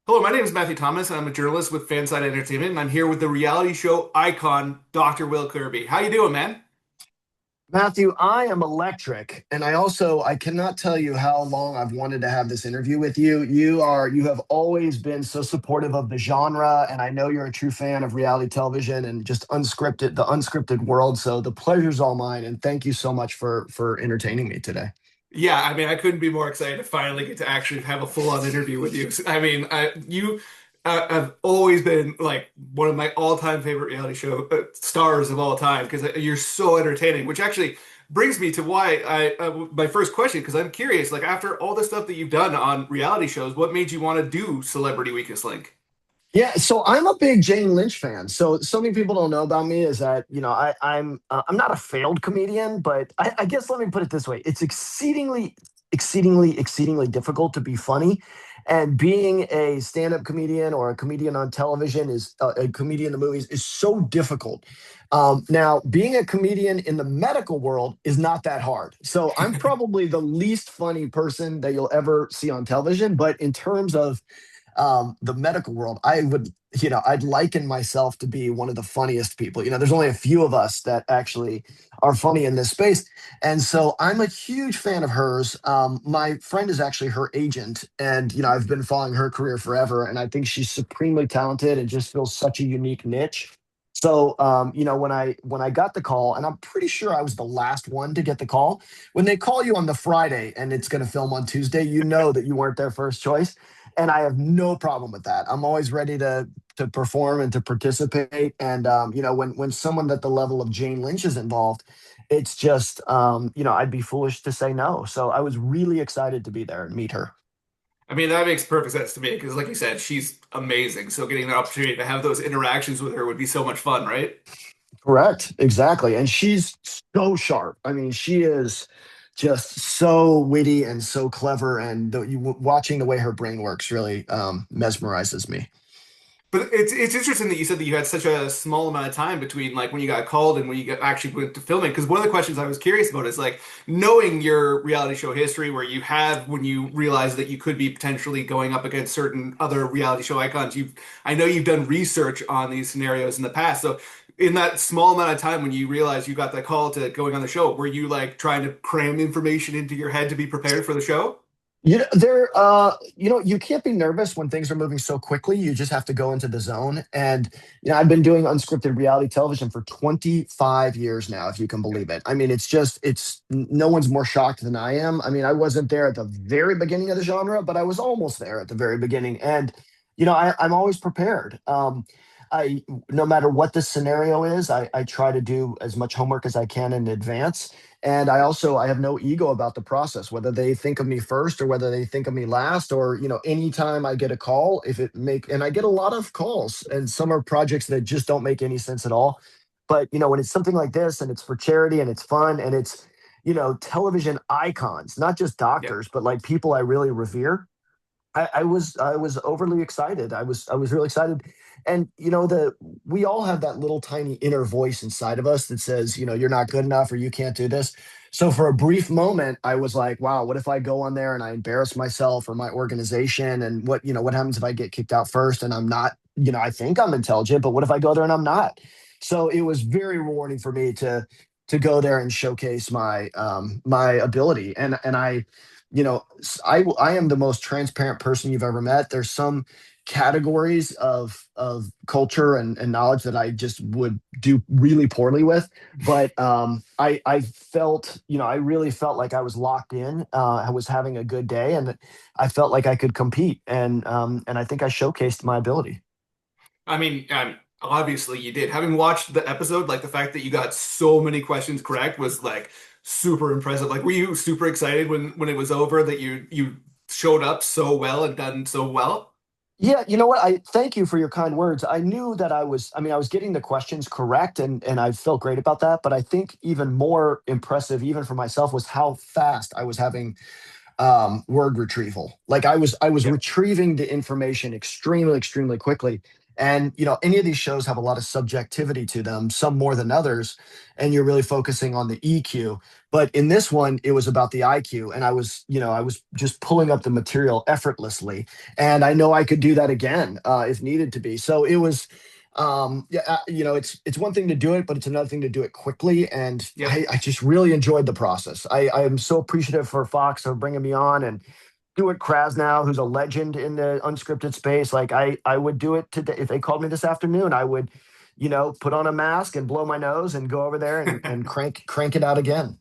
Hello, my name is Matthew Thomas, and I'm a journalist with Fanside Entertainment, and I'm here with the reality show icon, Dr. Will Kirby. How you doing, man? Matthew, I am electric, and I cannot tell you how long I've wanted to have this interview with you. You have always been so supportive of the genre, and I know you're a true fan of reality television and just the unscripted world. So the pleasure's all mine, and thank you so much for entertaining me today. Yeah, I mean, I couldn't be more excited to finally get to actually have a full-on interview with you. I mean, you have always been like one of my all-time favorite reality show stars of all time because you're so entertaining. Which actually brings me to why my first question, because I'm curious, like after all the stuff that you've done on reality shows, what made you want to do Celebrity Weakest Link? Yeah, so I'm a big Jane Lynch fan. So many people don't know about me is that I'm not a failed comedian, but I guess let me put it this way: it's exceedingly difficult to be funny, and being a stand-up comedian or a comedian on television is a comedian in the movies is so difficult. Now, being a comedian in the medical world is not that hard. So I'm probably the least funny person that you'll ever see on television, but in terms of the medical world, I'd liken myself to be one of the funniest people. There's only a few of us that actually are funny in this space. And so I'm a huge fan of hers. My friend is actually her agent. And, I've been following her career forever. And I think she's supremely talented and just fills such a unique niche. So, when I got the call, and I'm pretty sure I was the last one to get the call, when they call you on the Friday and it's going to film on Tuesday, you know that you weren't their first choice, and I have no problem with that. I'm always ready to perform and to participate. And when someone at the level of Jane Lynch is involved, it's just I'd be foolish to say no. So I was really excited to be there and meet her. I mean, that makes perfect sense to me because, like you said, she's amazing. So getting the opportunity to have those interactions with her would be so much fun, right? Correct, exactly. And she's so sharp. I mean, she is just so witty and so clever. And watching the way her brain works really mesmerizes me. But it's interesting that you said that you had such a small amount of time between like when you got called and when you actually went to filming. Because one of the questions I was curious about is like knowing your reality show history, where you have when you realize that you could be potentially going up against certain other reality show icons. I know you've done research on these scenarios in the past. So in that small amount of time when you realized you got the call to going on the show, were you like trying to cram information into your head to be prepared for the show? You can't be nervous when things are moving so quickly. You just have to go into the zone. And I've been doing unscripted reality television for 25 years now, if you can believe it. I mean, it's no one's more shocked than I am. I mean, I wasn't there at the very beginning of the genre, but I was almost there at the very beginning. And I'm always prepared. I No matter what the scenario is, I try to do as much homework as I can in advance. And I have no ego about the process, whether they think of me first or whether they think of me last, or anytime I get a call, and I get a lot of calls, and some are projects that just don't make any sense at all. But when it's something like this and it's for charity and it's fun and it's television icons, not just Yeah. doctors, but like people I really revere. I was overly excited. I was really excited. And we all have that little tiny inner voice inside of us that says, you're not good enough or you can't do this. So for a brief moment, I was like, wow, what if I go on there and I embarrass myself or my organization? And what happens if I get kicked out first and I'm not, I think I'm intelligent, but what if I go there and I'm not? So it was very rewarding for me to go there and showcase my ability. And I am the most transparent person you've ever met. There's some categories of culture and knowledge that I just would do really poorly with. But I felt, I really felt like I was locked in. I was having a good day, and I felt like I could compete. And I think I showcased my ability. I mean, obviously you did. Having watched the episode, like the fact that you got so many questions correct was like super impressive. Like, were you super excited when it was over that you showed up so well and done so well? Yeah, you know what? I thank you for your kind words. I knew that I was getting the questions correct, and I felt great about that. But I think even more impressive, even for myself, was how fast I was having word retrieval. Like I was Yeah. retrieving the information extremely quickly. And any of these shows have a lot of subjectivity to them, some more than others, and you're really focusing on the EQ. But in this one, it was about the IQ, and I was just pulling up the material effortlessly, and I know I could do that again if needed to be. So it was, yeah, it's one thing to do it, but it's another thing to do it quickly. And Yep. I just really enjoyed the process. I am so appreciative for Fox for bringing me on, and Stuart Krasnow, who's a legend in the unscripted space. Like I would do it today if they called me this afternoon. I would, put on a mask and blow my nose and go over there and crank it out again.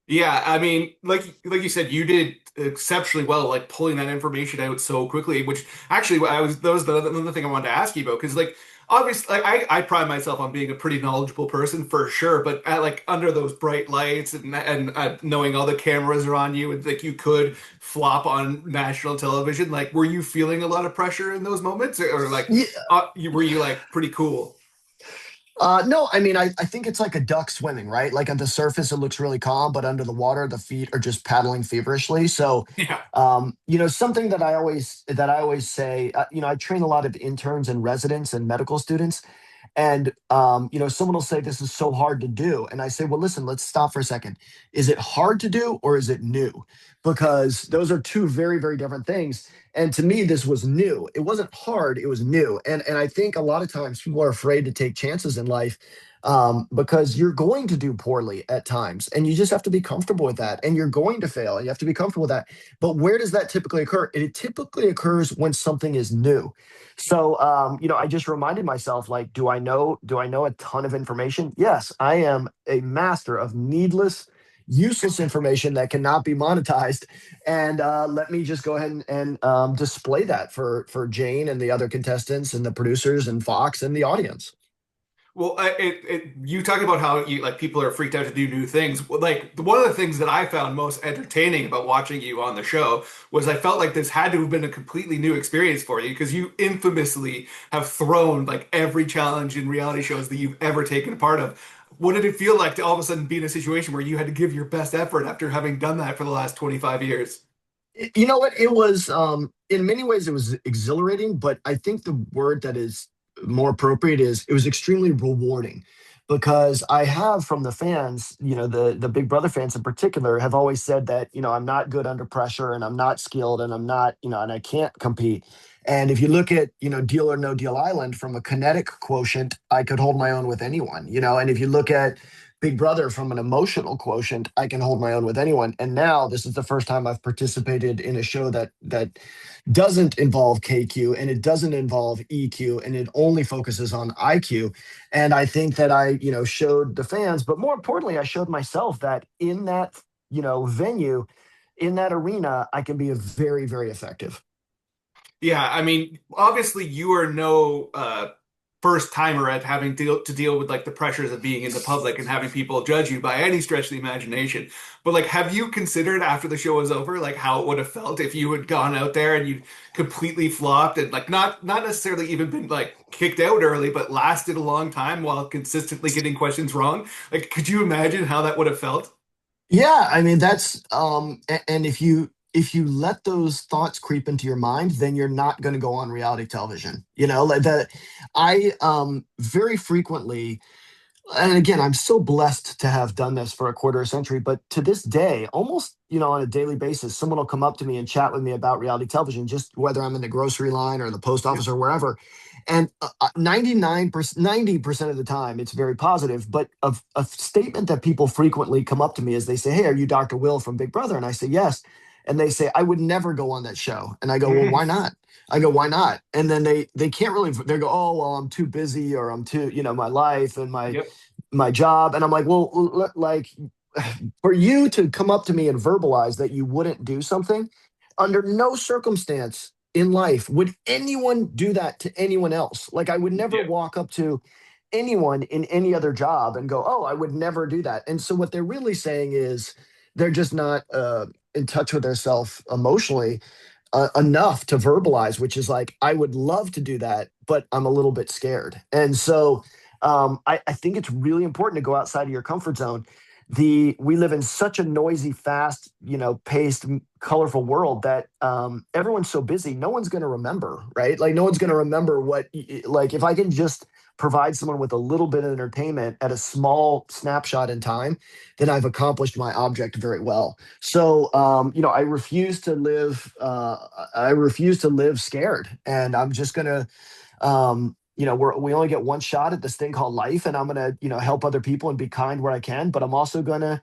Yeah, I mean, like you said, you did exceptionally well, like pulling that information out so quickly. Which actually, I was that was the another thing I wanted to ask you about because, like, obviously, like, I pride myself on being a pretty knowledgeable person for sure. But like under those bright lights and knowing all the cameras are on you and like you could flop on national television, like, were you feeling a lot of pressure in those moments, or like, were you like pretty cool? No, I mean, I think it's like a duck swimming, right? Like on the surface, it looks really calm, but under the water, the feet are just paddling feverishly. So, Yeah. something that I always say, I train a lot of interns and residents and medical students, and someone will say this is so hard to do, and I say, well, listen, let's stop for a second. Is it hard to do or is it new? Because those are two very, very different things. And to me, this was new. It wasn't hard, it was new. And I think a lot of times people are afraid to take chances in life, because you're going to do poorly at times, and you just have to be comfortable with that. And you're going to fail, and you have to be comfortable with that. But where does that typically occur? It typically occurs when something is new. So, I just reminded myself, like, do I know a ton of information? Yes, I am a master of needless, useless information that cannot be monetized. And let me just go ahead and display that for Jane and the other contestants and the producers and Fox and the audience. Well, you talk about how you like people are freaked out to do new things. Well, like one of the things that I found most entertaining about watching you on the show was I felt like this had to have been a completely new experience for you because you infamously have thrown like every challenge in reality shows that you've ever taken a part of. What did it feel like to all of a sudden be in a situation where you had to give your best effort after having done that for the last 25 years? You know what? It was, in many ways, it was exhilarating, but I think the word that is more appropriate is it was extremely rewarding, because I have from the fans, the Big Brother fans in particular, have always said that, I'm not good under pressure, and I'm not skilled, and I'm not, and I can't compete. And if you look at, Deal or No Deal Island, from a kinetic quotient, I could hold my own with anyone, and if you look at Big Brother from an emotional quotient, I can hold my own with anyone. And now this is the first time I've participated in a show that doesn't involve KQ, and it doesn't involve EQ, and it only focuses on IQ. And I think that I, showed the fans, but more importantly, I showed myself that in that, venue, in that arena, I can be a very, very effective. Yeah, I mean, obviously you are no first timer at having to deal with like the pressures of being in the public and having people judge you by any stretch of the imagination. But like, have you considered after the show was over, like how it would have felt if you had gone out there and you completely flopped and like not necessarily even been like kicked out early, but lasted a long time while consistently getting questions wrong? Like, could you imagine how that would have felt? Yeah, I mean that's and if you let those thoughts creep into your mind, then you're not going to go on reality television. Like that. I very frequently, and again, I'm so blessed to have done this for a quarter century, but to this day, almost, on a daily basis, someone will come up to me and chat with me about reality television, just whether I'm in the grocery line or the post Yeah. office or wherever. And 99%, 90% of the time, it's very positive. But a statement that people frequently come up to me is they say, "Hey, are you Dr. Will from Big Brother?" And I say, "Yes." And they say, "I would never go on that show." And I go, "Well, why not?" I go, "Why not?" And then they can't really, they go, "Oh, well, I'm too busy, or I'm too, my life and Yep. my job." And I'm like, well, like, for you to come up to me and verbalize that you wouldn't do something, under no circumstance in life would anyone do that to anyone else. Like, I would never Yeah. walk up to anyone in any other job and go, "Oh, I would never do that." And so what they're really saying is they're just not in touch with themselves emotionally enough to verbalize, which is like, I would love to do that, but I'm a little bit scared. And so I think it's really important to go outside of your comfort zone. the we live in such a noisy, fast, paced, colorful world that everyone's so busy, no one's going to remember, right? Like no one's going to remember like if I can just provide someone with a little bit of entertainment at a small snapshot in time, then I've accomplished my object very well. So I refuse to live scared, and I'm just gonna we only get one shot at this thing called life, and I'm gonna help other people and be kind where I can, but I'm also gonna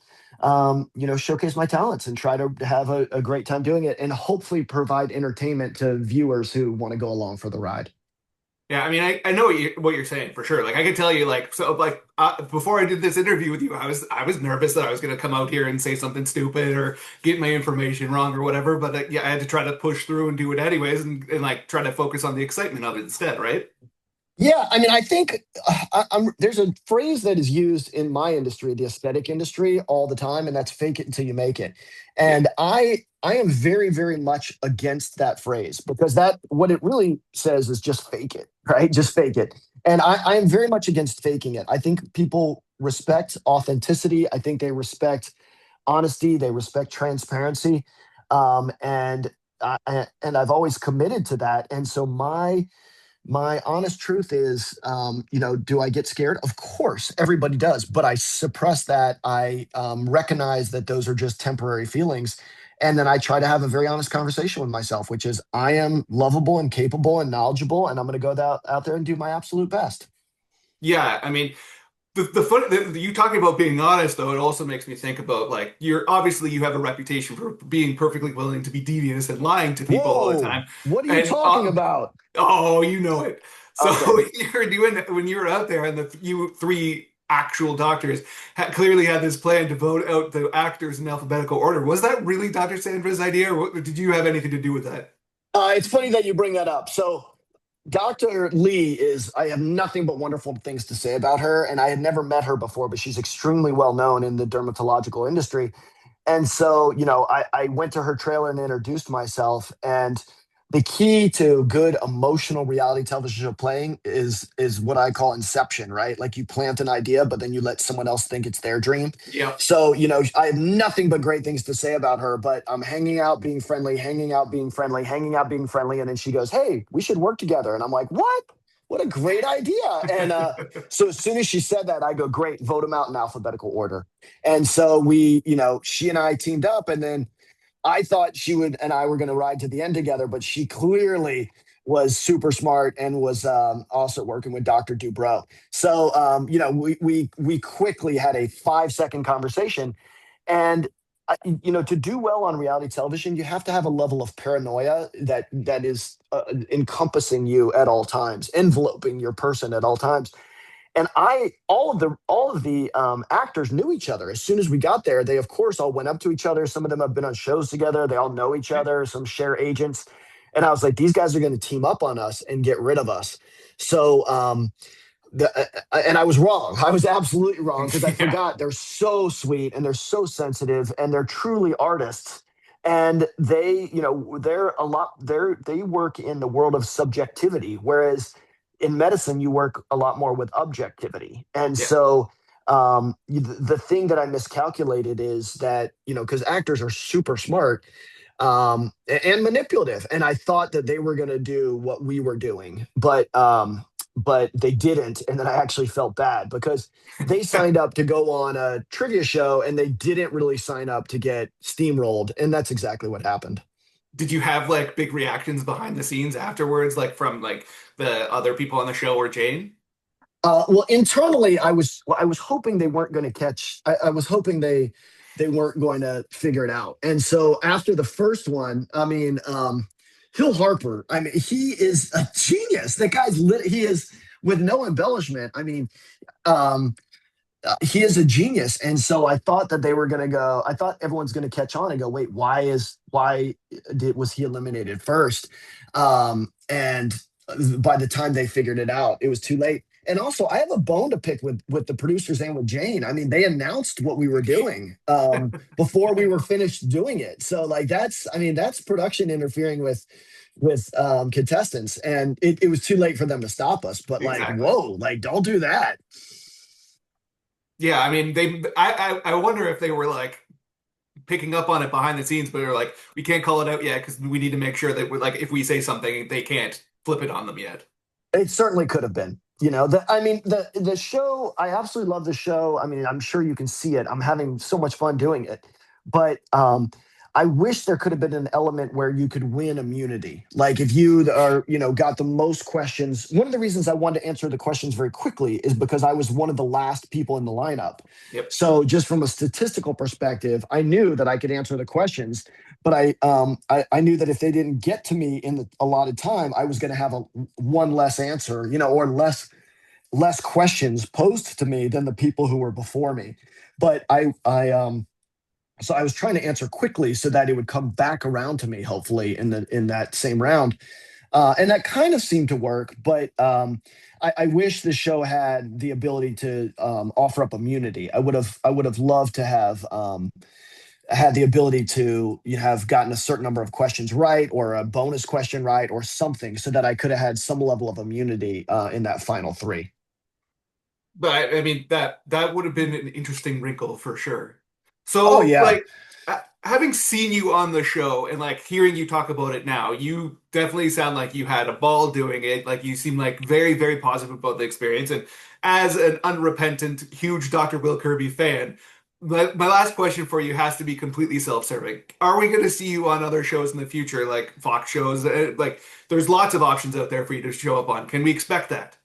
showcase my talents and try to have a great time doing it, and hopefully provide entertainment to viewers who want to go along for the ride. Yeah, I mean, I know what you're saying for sure. Like, I can tell you, like, so, like, before I did this interview with you, I was nervous that I was going to come out here and say something stupid or get my information wrong or whatever. But yeah, I had to try to push through and do it anyways, and like try to focus on the excitement of it instead, right? Yeah, I mean, I think there's a phrase that is used in my industry, the aesthetic industry, all the time, and that's "fake it until you make it." Yeah. And I am very, very much against that phrase, because that what it really says is just fake it, right? Just fake it. And I am very much against faking it. I think people respect authenticity. I think they respect honesty. They respect transparency, and and I've always committed to that. And so my honest truth is, do I get scared? Of course, everybody does, but I suppress that. I recognize that those are just temporary feelings. And then I try to have a very honest conversation with myself, which is I am lovable and capable and knowledgeable, and I'm going to go out there and do my absolute best. Yeah, I mean, you talking about being honest though, it also makes me think about like you have a reputation for being perfectly willing to be devious and lying to people all the Whoa, time, what are you and talking about? oh, you know it. So Okay. when you were out there and you three actual doctors clearly had this plan to vote out the actors in alphabetical order. Was that really Dr. Sandra's idea, or did you have anything to do with that? It's funny that you bring that up. So Dr. Lee I have nothing but wonderful things to say about her. And I had never met her before, but she's extremely well known in the dermatological industry. And so, I went to her trailer and introduced myself. And the key to good emotional reality television show playing is what I call inception, right? Like you plant an idea, but then you let someone else think it's their dream. Yep. So, I have nothing but great things to say about her, but I'm hanging out, being friendly, hanging out, being friendly, hanging out, being friendly. And then she goes, "Hey, we should work together." And I'm like, "What? What a great idea." And so as soon as she said that, I go, "Great, vote them out in alphabetical order." And so she and I teamed up, and then I thought she would and I were going to ride to the end together, but she clearly was super smart and was also working with Dr. Dubrow. So we quickly had a 5 second conversation, and to do well on reality television, you have to have a level of paranoia that is encompassing you at all times, enveloping your person at all times. And all of the actors knew each other. As soon as we got there, they of course all went up to each other. Some of them have been on shows together. They all know each other. Some share agents. And I was like, these guys are going to team up on us and get rid of us. So and I was wrong. I was absolutely wrong, because I Yeah. forgot they're so sweet and they're so sensitive and they're truly artists. And they work in the world of subjectivity, whereas in medicine you work a lot more with objectivity. And Yeah. so the thing that I miscalculated is that, because actors are super smart, and manipulative. And I thought that they were going to do what we were doing, but they didn't. And then I actually felt bad, because they signed up to go on a trivia show and they didn't really sign up to get steamrolled. And that's exactly what happened. Did you have like big reactions behind the scenes afterwards, like from like the other people on the show or Jane? Well, internally, I was hoping they weren't going to catch. I was hoping they weren't going to figure it out. And so after the first one, I mean, Phil Harper. I mean, he is a genius. That guy's lit. He is, with no embellishment. I mean, um, he is a genius. And so I thought that they were going to go. I thought everyone's going to catch on and go, "Wait, was he eliminated first?" And by the time they figured it out, it was too late. And also, I have a bone to pick with the producers and with Jane. I mean, they announced what we were doing before we were finished doing it. So, like, that's production interfering with contestants, and it was too late for them to stop us. But like, Exactly. whoa, like, don't do that. Yeah, I mean, I wonder if they were like picking up on it behind the scenes, but they're like, we can't call it out yet because we need to make sure that we're like, if we say something, they can't flip it on them yet. It certainly could have been. I mean, the show. I absolutely love the show. I mean, I'm sure you can see it. I'm having so much fun doing it, but I wish there could have been an element where you could win immunity. Like if you are, got the most questions. One of the reasons I wanted to answer the questions very quickly is because I was one of the last people in the lineup. Yep. So just from a statistical perspective, I knew that I could answer the questions, but I knew that if they didn't get to me in the allotted time, I was going to have a one less answer, or less questions posed to me than the people who were before me. But so I was trying to answer quickly so that it would come back around to me, hopefully in that same round, and that kind of seemed to work. But I wish the show had the ability to offer up immunity. I would have loved to have. Had the ability to have gotten a certain number of questions right or a bonus question right or something so that I could have had some level of immunity in that final three. But I mean that would have been an interesting wrinkle for sure. Oh So yeah. like having seen you on the show and like hearing you talk about it now, you definitely sound like you had a ball doing it. Like you seem like very, very positive about the experience. And as an unrepentant, huge Dr. Will Kirby fan, my last question for you has to be completely self-serving. Are we going to see you on other shows in the future, like Fox shows? Like there's lots of options out there for you to show up on. Can we expect that?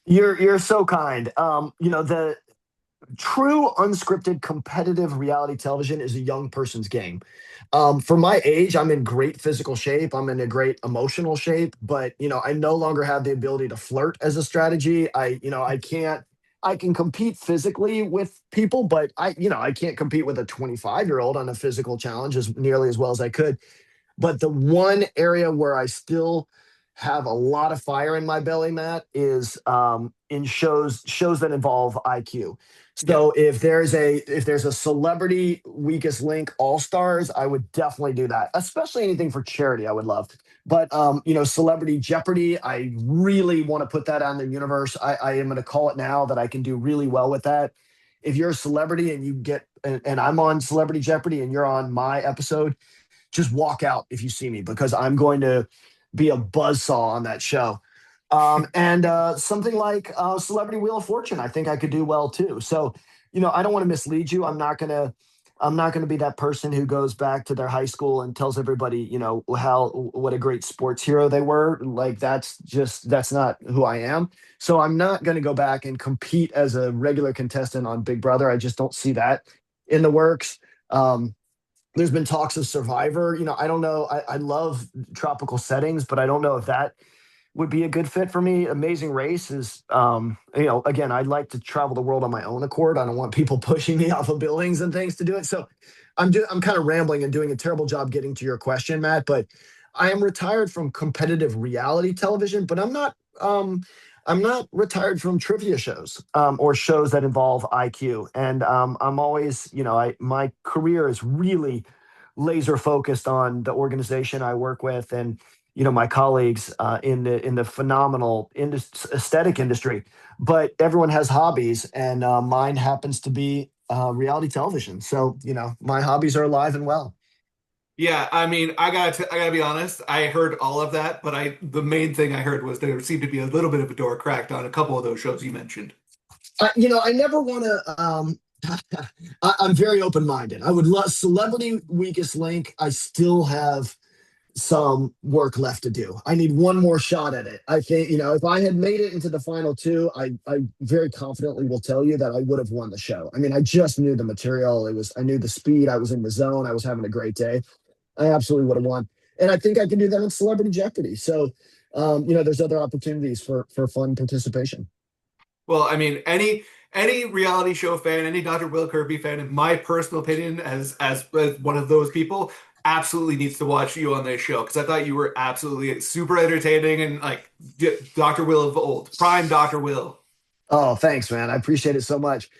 You're so kind. The true unscripted competitive reality television is a young person's game. For my age, I'm in great physical shape. I'm in a great emotional shape, but I no longer have the ability to flirt as a strategy. I can't. I can compete physically with people, but I can't compete with a 25-year-old on a physical challenge as nearly as well as I could. But the one area where I still have a lot of fire in my belly, Matt, is in shows that involve IQ. Yeah. So if there's a celebrity weakest link all stars, I would definitely do that. Especially anything for charity, I would love. But Celebrity Jeopardy, I really want to put that on the universe. I am going to call it now that I can do really well with that. If you're a celebrity and you get and I'm on Celebrity Jeopardy and you're on my episode, just walk out if you see me because I'm going to be a buzzsaw on that show. And something like Celebrity Wheel of Fortune, I think I could do well too. So, I don't want to mislead you. I'm not gonna be that person who goes back to their high school and tells everybody, what a great sports hero they were. Like that's not who I am. So I'm not gonna go back and compete as a regular contestant on Big Brother. I just don't see that in the works. There's been talks of Survivor. I don't know. I love tropical settings, but I don't know if that would be a good fit for me. Amazing Race is, again, I'd like to travel the world on my own accord. I don't want people pushing me off of buildings and things to do it. So I'm kind of rambling and doing a terrible job getting to your question, Matt. But I am retired from competitive reality television, but I'm not retired from trivia shows or shows that involve IQ. And I'm always, my career is really laser focused on the organization I work with and my colleagues in the phenomenal aesthetic industry. But everyone has hobbies, and mine happens to be reality television. So my hobbies are alive and well. Yeah, I mean, I gotta be honest. I heard all of that, but the main thing I heard was there seemed to be a little bit of a door cracked on a couple of those shows you mentioned. I never want to. I'm very open minded. I would love Celebrity Weakest Link. I still have some work left to do. I need one more shot at it. I think, if I had made it into the final two, I very confidently will tell you that I would have won the show. I mean, I just knew the material. I knew the speed. I was in the zone. I was having a great day. I absolutely would have won. And I think I can do that in Celebrity Jeopardy. So, there's other opportunities for fun participation. Well, I mean, any reality show fan, any Dr. Will Kirby fan, in my personal opinion, as one of those people, absolutely needs to watch you on this show because I thought you were absolutely super entertaining and like Dr. Will of old, prime Dr. Will. Oh, thanks, man. I appreciate it so much.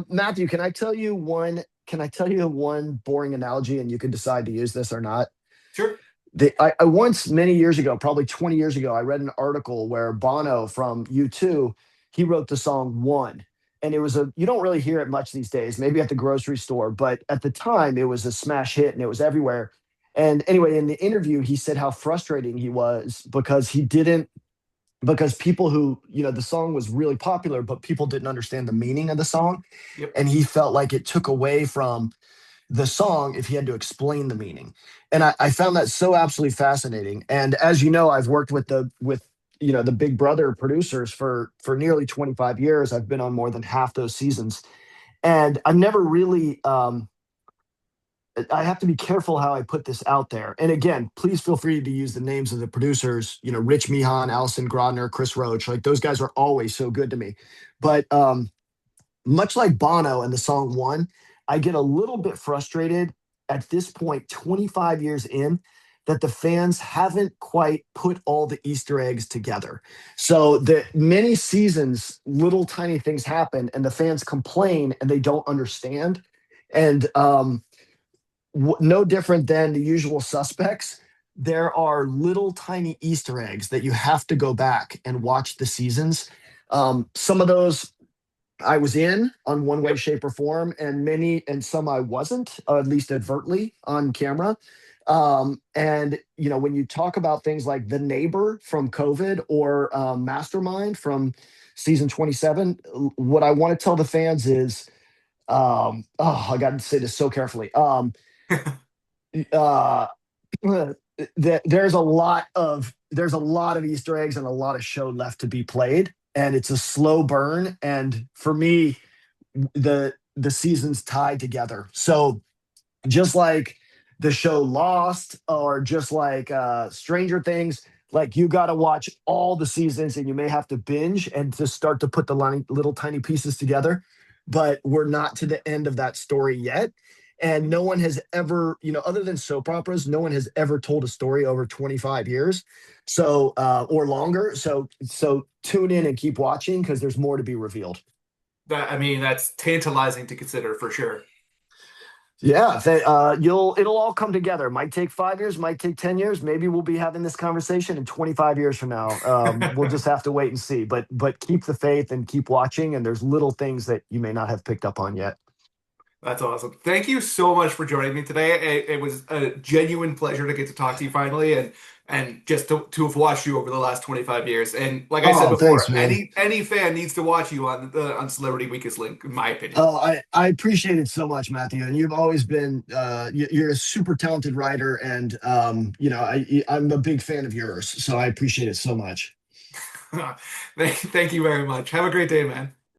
Matthew, can I tell you one? Can I tell you one boring analogy, and you can decide to use this or not? Sure. I once, many years ago, probably 20 years ago, I read an article where Bono from U2, he wrote the song One. and it was a you don't really hear it much these days, maybe at the grocery store, but at the time it was a smash hit and it was everywhere. And anyway, in the interview, he said how frustrating he was because he didn't because people who, the song was really popular, but people didn't understand the meaning of the song. Yep. And he felt like it took away from the song if he had to explain the meaning. And I found that so absolutely fascinating. And as you know, I've worked with the Big Brother producers for nearly 25 years. I've been on more than half those seasons. And I've never really I have to be careful how I put this out there. And again, please feel free to use the names of the producers, Rich Meehan, Allison Grodner, Chris Roach. Like those guys are always so good to me. But much like Bono and the song One, I get a little bit frustrated at this point, 25 years in, that the fans haven't quite put all the Easter eggs together. So that many seasons, little tiny things happen and the fans complain and they don't understand. And no different than the usual suspects. There are little tiny Easter eggs that you have to go back and watch the seasons. Some of those I was in on one way, Yep. shape, or form, and many and some I wasn't, at least overtly on camera. And when you talk about things like The Neighbor from COVID or Mastermind from season 27, what I want to tell the fans is, oh, I got to say this so carefully. Uh, that there's a lot of Easter eggs and a lot of show left to be played, and it's a slow burn. And for me, the seasons tied together. So just like the show Lost, or just like Stranger Things, like you got to watch all the seasons, and you may have to binge and to start to put the little tiny pieces together. But we're not to the end of that story yet. And no one has ever, other than soap operas, no one has ever told a story over 25 years. So, or longer. So tune in and keep watching because there's more to be revealed. I mean, that's tantalizing to consider for sure. Yeah, it'll all come together. Might take 5 years, might take 10 years. Maybe we'll be having this conversation in 25 years from now. We'll just have to wait and see. But keep the faith and keep watching. And there's little things that you may not have picked up on yet. That's awesome. Thank you so much for joining me today. It was a genuine pleasure to get to talk to you finally, and just to have watched you over the last 25 years. And like I said Oh, thanks, before, man. any fan needs to watch you on Celebrity Weakest Link, in my opinion. Oh, I appreciate it so much, Matthew. And you've always been you're a super talented writer, and I'm a big fan of yours. So I appreciate it so much. Thank you very much. Have a great day, man.